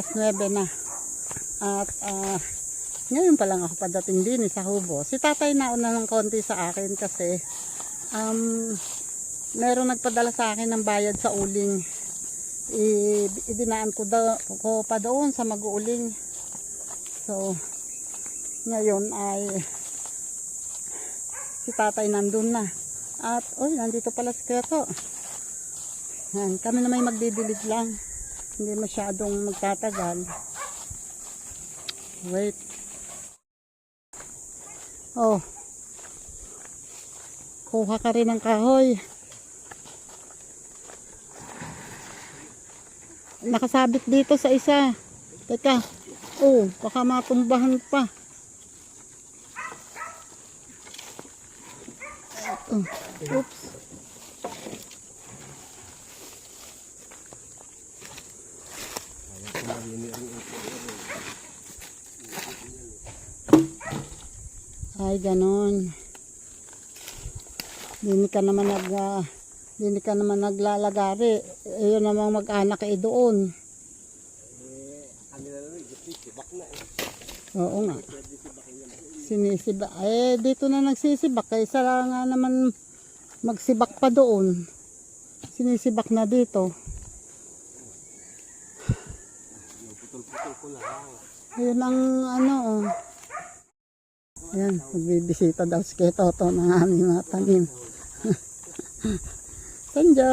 9 na. At ngayon pa lang ako padating din sa Hubo. Si tatay nauna ng konti sa akin kasi meron nagpadala sa akin ng bayad sa uling. Idinaan ko pa doon sa mag-uuling. So ngayon ay si tatay nandun na. At nandito pala si Keto. Yan, kami na may magdidilig lang. Hindi masyadong magtatagal. Wait. Kuha ka rin ng kahoy. Nakasabit dito sa isa. Teka. Baka matumbahan pa. Oops. Ay, ganon. Dini ka naman naglalagari. Ayun namang mag-anak doon. Oo nga. Sinisibak. Dito na nagsisibak. Kaysa nga naman magsibak pa doon. Sinisibak na dito. Ayun ang Ayan, magbibisita daw si Ketoto ng aming mga tanim. Sanjo!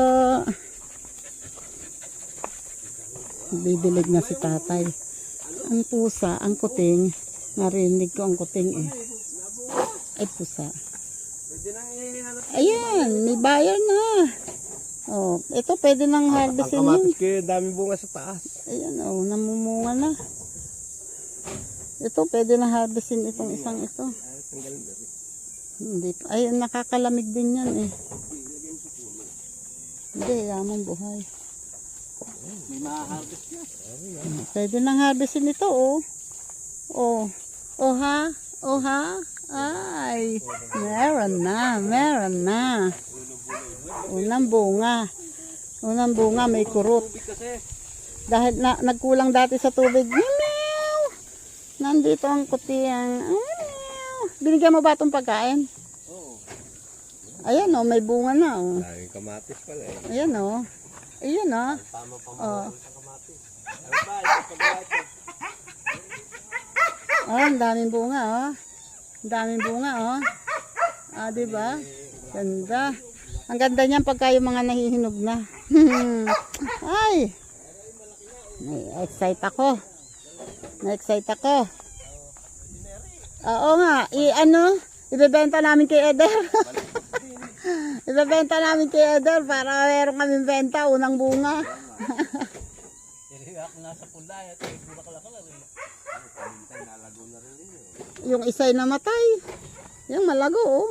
Bibilig na si tatay. Ang pusa, ang kuting. Narinig ko ang kuting Ay, pusa. Ayan, may buyer na. Ito pwede nang harvestin yun. Ang kamatis ko, daming bunga sa taas. Ayan, namumunga na. Ito, pwede na harvestin itong isang ito. Hindi. Ay, nakakalamig din yan Hindi, yamang buhay. May ma-harvest na. Pwede nang harvestin ito, ha? Ay, meron na. Unang bunga, may kurot. Dahil nagkulang dati sa tubig. Nandito ang kutiyang. Binigyan mo ba itong pagkain? Oo. Ayan may bunga na Daming kamatis pala Ayan Ayan Tama pa mo sa kamatis. Ang daming bunga Ang daming bunga diba? Ganda. Ang ganda niyan pagka yung mga nahihinog na. Ay! Na-excite ako. Oo nga, ibebenta namin kay Eder. Ibebenta namin kay Eder para meron kaming benta, unang bunga. Yung isa'y namatay. Yung malago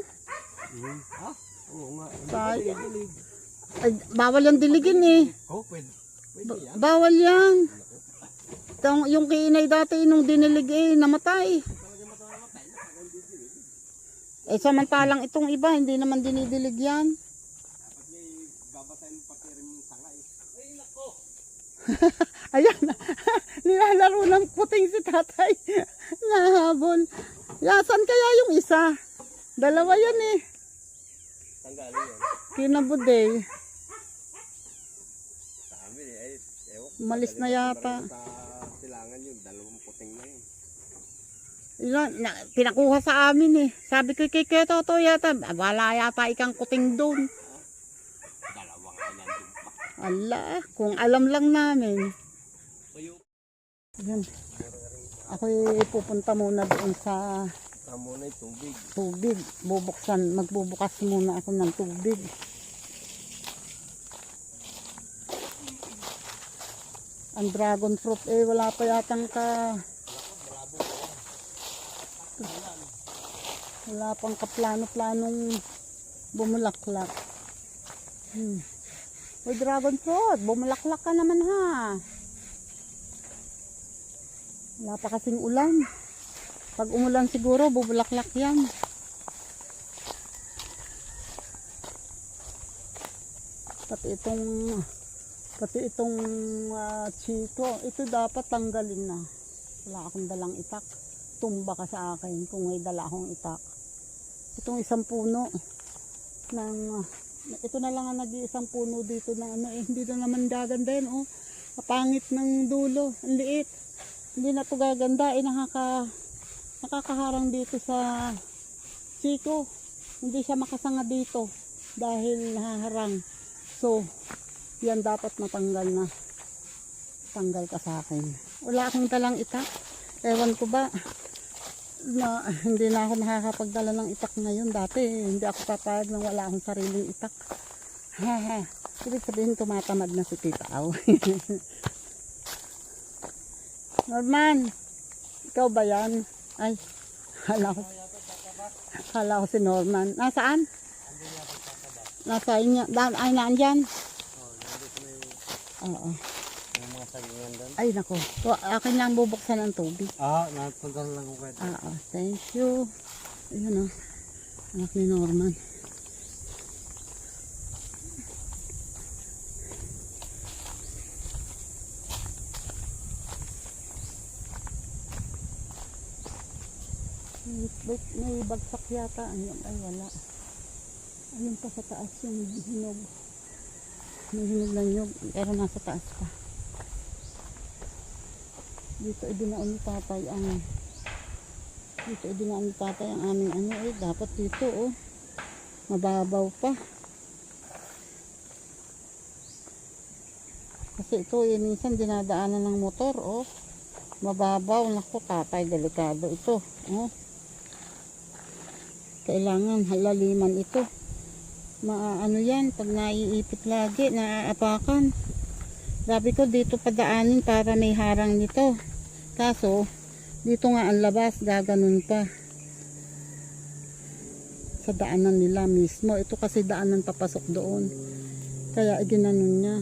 Oo nga. Ay, bawal yung diligin Pwede yan. Bawal yan. Yung kiinay dati nung dinilig namatay. Samantalang itong iba hindi naman dinidilig yan. Dapat may babatayin mo pati rin yung tanga Ay nako. Ayan. Nilalaro ng puting si tatay. Nahabol. Yasan kaya yung isa? Dalawa yan Tanggalin yan. Kinabuday. Sabi Malis na yata. Silangan yun, 2 puting na yun. Pinakuha sa amin Sabi ko kay Ketoto yata, wala yata ikang kuting doon. 2 nga nandun pa. Ala, kung alam lang namin. Yan. Ako'y pupunta muna doon sa Muna yung tubig. Magbubukas muna ako ng tubig. Ang dragon fruit wala pa yatang wala pang kaplano-planong bumulaklak. Uy, dragon fruit, bumulaklak ka naman ha. Wala pa kasing ulan. Pag umulan siguro, bubulaklak yan. Pati itong Pati itong chiko, ito dapat tanggalin na. Wala akong dalang itak. Tumba ka sa akin kung may dala akong itak. Itong isang puno ng ito na lang ang nag-iisang puno dito na ano hindi na naman gaganda yan oh. Kapangit ng dulo, ang liit. Hindi na to gaganda, nakakaharang dito sa chiko. Hindi siya makasanga dito dahil nahaharang. So, yan dapat matanggal na. Tanggal ka sa akin. Wala akong dalang itak. Ewan ko ba na hindi na ako nakakapagdala ng itak ngayon. Dati hindi ako papayag nang wala akong sariling itak. Ibig sabihin tumatamad na si Tita Aw. Norman, ikaw ba yan? Ay, hala ko si Norman. Nasaan? Nasa inyo. Ay, naandyan? Oo. Ay, nako. Akin lang bubuksan ng tubig. Napunta lang ko pwede. Thank you. Ayun o. Anak ni Norman. May bagsak yata. Ayun, ay wala. Ayun pa sa taas yung hinog. May hinog na nyug. Pero nasa taas pa. Dito idinaon ni tatay ang aming ano dapat dito oh. Mababaw pa. Kasi ito minsan dinadaanan ng motor oh. Mababaw, naku tatay, delikado ito oh. Kailangan halaliman ito. Ano yan, pag naiipit lagi, naaapakan. Sabi ko dito padaanin para may harang nito. Kaso, dito nga ang labas, gaganon pa. Sa daanan nila mismo. Ito kasi daanan papasok doon. Kaya ginanon niya.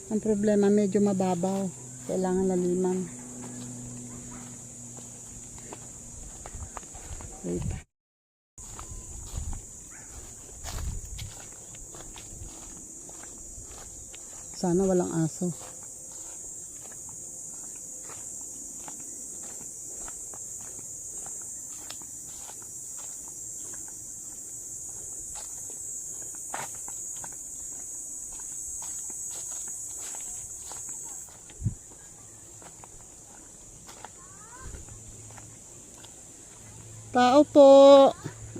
Ang problema medyo mababaw. Kailangan laliman. Wait. Sana walang aso. Tao po.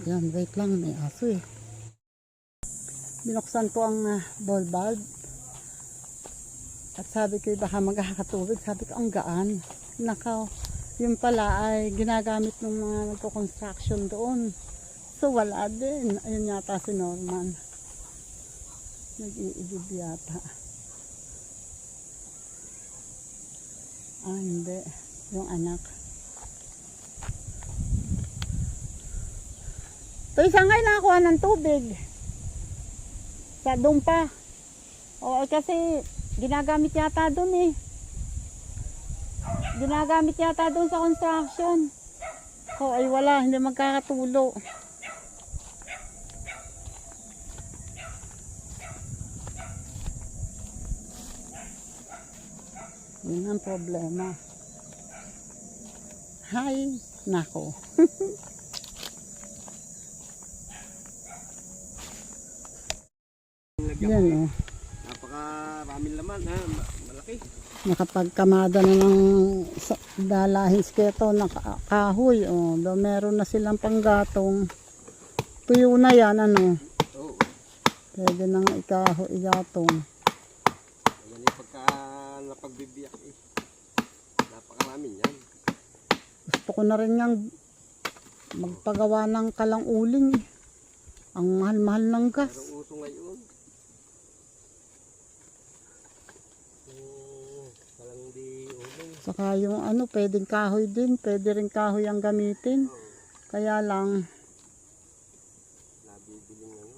Ayan, wait lang, may aso eh. Binuksan ko ang ball bulb. At sabi ko, baka magkakatubig. Sabi ko, ang gaan. Nakaw. Yung pala ay ginagamit ng mga nagko-construction doon. So, wala din. Ayun yata si Norman. Nag-iigib yata. Hindi. Yung anak. So, isang ngay nakakuha ng tubig. Sa dumpa. Oo, kasi ginagamit yata doon eh. Ginagamit yata doon sa construction. O ay wala, hindi magkakatulo. Yun ang problema. Hay, nako. Yan oh. Napakaraming laman ha, malaki. Nakapagkamada na ng dalahis keto na kahoy oh. Meron na silang panggatong. Tuyo na yan ano. Oo. Pwede nang igatong. Yan yung pagka napagbibiyak eh. Napakaraming yan. Gusto ko na rin ngang magpagawa ng kalang uling. Ang mahal-mahal ng gas. Pero uso ngayon. Saka yung ano, pwedeng kahoy din. Pwede rin kahoy ang gamitin. Kaya lang, nabibiling ano.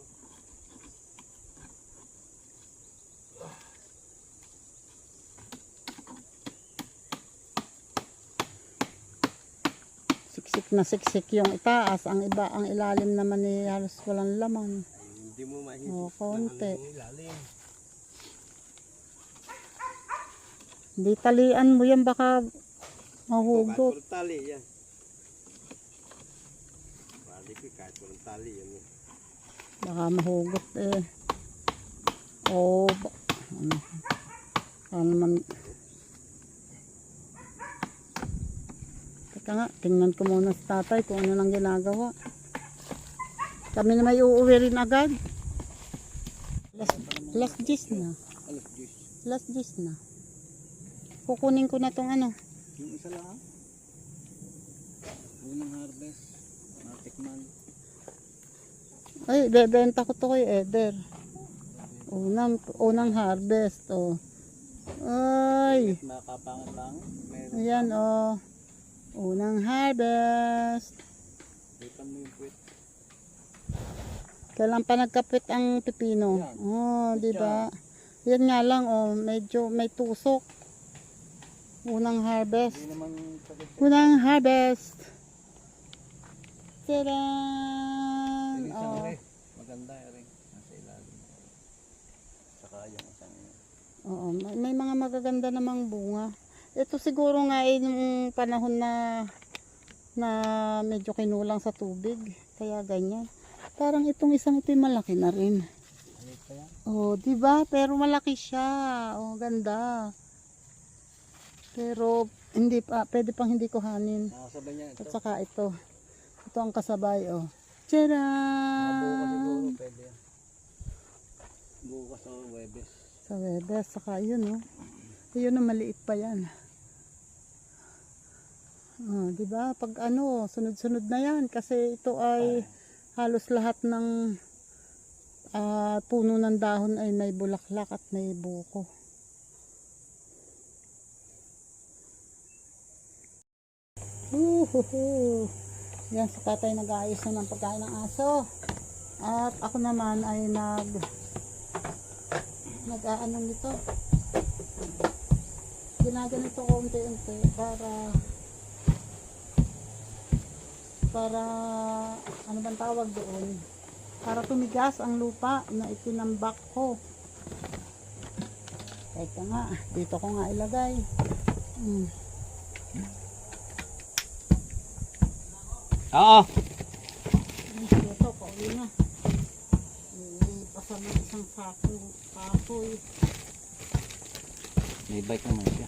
siksik na siksik yung itaas. Ang iba, ang ilalim naman ni halos walang laman. Ay, hindi mo mahigit O, konti. ilalim. Hindi talian mo yan, baka Kahit mahugot. walang tali yan. Bali ko kahit walang tali yan. Baka mahugot eh. Oh, ano naman. Teka nga, tingnan ko muna sa tatay kung ano nang ginagawa. Kami na may uuwi rin agad. Last gis na. Alas 10. Last gis na. Kukunin ko na tong ano. Yung isa lang. Unang harvest. Matikman. Ay, bebenta ko to kay Eder. Unang harvest, oh. Ay, Makapangat-pangat. ayan, oh. Unang harvest. Ipan mo yung puwit. Kailan pa nagkapit ang pipino? Yan. Oh, di ba? Yan nga lang, oh, medyo may tusok. Unang harvest. Hindi naman sakit. Unang harvest. Tadaan! Oh. Maganda rin. Nasa ilalim. Saka yung isang Oo, may mga magaganda namang bunga. Ito siguro nga ay nung panahon na medyo kinulang sa tubig. Kaya ganyan. Parang itong isang ito malaki na rin. Oh, 'di ba? Pero malaki siya. Oh, ganda. Pero hindi pa pwede pang hindi kuhanin. nakasabay niya ito. At saka ito. Ito ang kasabay, oh. Bukas siguro Tcharam! pwede yan. Bukas o Webes. Sa Webes, saka yun, oh. Yun na maliit pa yan. Oh, 'di ba? Pag ano, sunod-sunod na yan kasi ito ay halos lahat ng puno ng dahon ay may bulaklak at may buko. Yan, sa tatay nag-aayos na ng pagkain ng aso. At ako naman ay nag-aano nito. Ginaganito ko unti-unti para ano bang tawag doon? Para tumigas ang lupa na itinambak ko. Teka nga, dito ko nga ilagay. Oo. Ito, pauwi na. Pasama isang kapoy. May bike naman siya.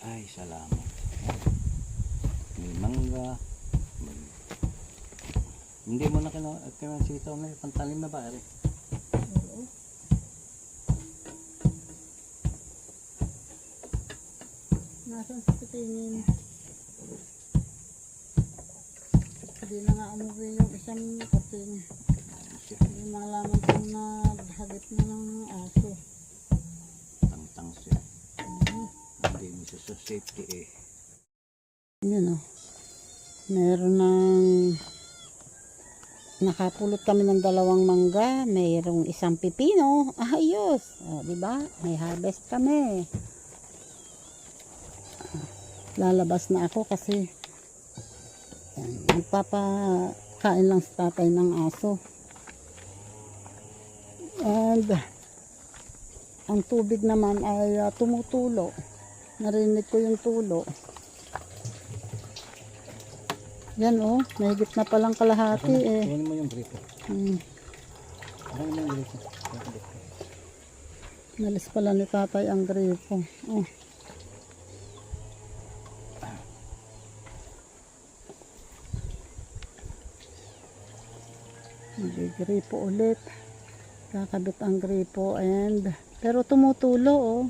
Ay, salamat. May mangga. Hindi mo na kinasitaw na pantalim na ba? Oo. Nasaan sa pitingin? Hindi na nga umuwi yung isang kating. Hindi malaman kung naghagip na ng aso. Tang-tang siya. Hindi mo siya sa safety eh. Yun o. Meron ng nakapulot kami ng 2 mangga, mayroong isang pipino. Ayos. O, diba? May harvest kami. Lalabas na ako kasi magpapakain lang sa tatay ng aso. And ang tubig naman ay tumutulo. Narinig ko yung tulo. Yan oh, mahigit na palang kalahati eh. Kunin mo yung gripo. Kunin mo yung gripo. Nalis pala ni tatay ang gripo. Oh. Gripo ulit. Kakabit ang gripo pero tumutulo oh.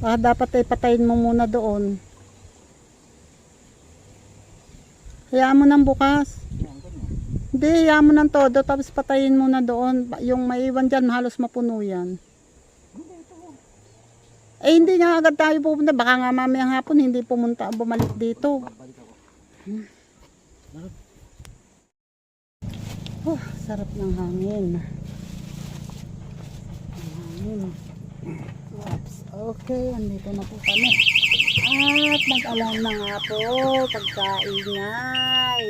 Dapat ay patayin mo muna doon. Hayaan mo nang bukas. Hindi, hayaan mo nang todo tapos patayin mo na doon. Yung maiwan dyan, halos mapuno yan. Eh hindi nga agad tayo pupunta. Baka nga mamayang hapon hindi bumalik dito. Sarap ng hangin. Ang hangin. Oops. Okay, andito na po kami. At mag-alarm na nga po, pagkaingay.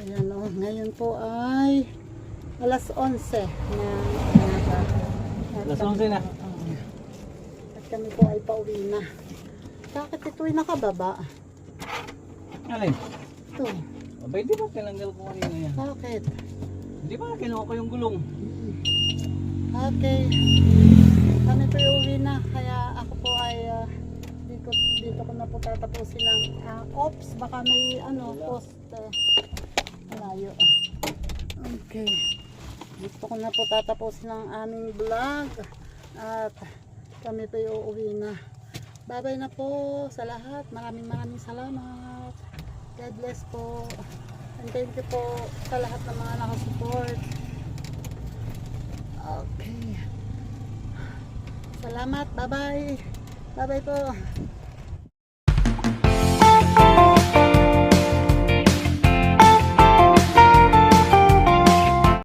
Ayan o, ngayon po ay alas 11 na umaga. Alas 11 na. At kami po ay pauwi na. Bakit ito'y nakababa? Alin? Ito, Abay, di ba tinanggal ko kanina yan? bakit? Di ba kinuha ko yung gulong? Okay. Kami po uwi na. Kaya ako po ay dito ko na po tatapusin ng ops. Baka may post. Malayo. Okay. Dito ko na po tatapusin ang aming vlog. At kami po uuwi na. Bye-bye na po sa lahat. Maraming salamat. God bless po. And thank you po sa lahat ng mga nakasupport. Okay. Salamat. Bye-bye. Bye-bye po.